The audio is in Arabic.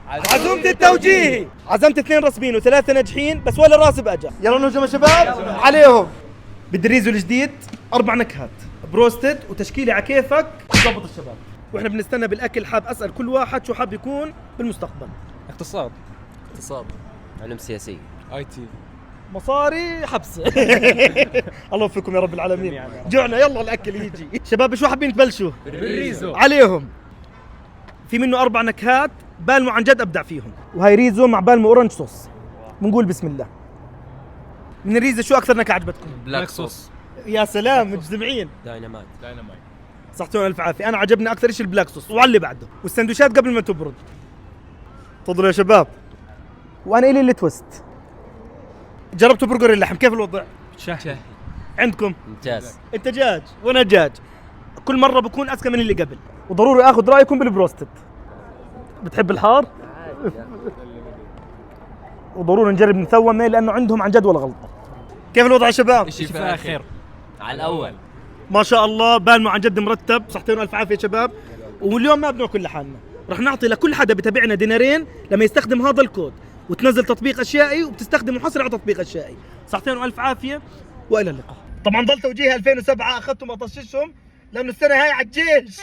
عزومة التوجيهي. عزمت 2 رسمين و3 ناجحين بس ولا راسب اجا. يلا نهجم يا شباب عليهم. بالدريزو الجديد 4 نكهات بروستد وتشكيلة على كيفك وظبط الشباب. واحنا بنستنى بالاكل حاب اسال كل واحد شو حاب يكون بالمستقبل. اقتصاد، علم سياسي، IT، مصاري حبس. الله يوفقكم يا رب العالمين. جوعنا يلا الاكل يجي. شباب شو حابين تبلشوا؟ بالريزو عليهم. في منه 4 نكهات بالمو عن جد ابدع فيهم، وهي ريزو مع بالمو اورنج صوص. بنقول بسم الله. من الريزو شو اكثر نكهه عجبتكم؟ بلاك صوص، يا سلام مجتمعين. داينامايت. صحتون الف عافيه. انا عجبني اكثر شيء البلاك صوص وعلى اللي بعده، والسندويشات قبل ما تبرد. تفضلوا يا شباب. وانا الي التويست. جربتوا برجر اللحم كيف الوضع؟ شهي، عندكم؟ ممتاز. انت دجاج وانا دجاج، كل مره بكون اذكى من اللي قبل. وضروري اخذ رايكم بالبروستد. بتحب الحار؟ وضروري نجرب نثومه لانه عندهم عن جد ولا غلطه. كيف الوضع يا شباب؟ شي فاخر على الأول. ما شاء الله بالمو عن جد مرتب. صحتين والف عافيه يا شباب. واليوم ما بناكل لحالنا، رح نعطي لكل حدا بتابعنا دينارين لما يستخدم هذا الكود، وتنزل تطبيق اشيائي وبتستخدم محصل على تطبيق اشيائي. صحتين والف عافيه والى اللقاء. طبعا ضل توجيه 2007 اخذتهم اطششهم لانه السنه هاي على الجيش.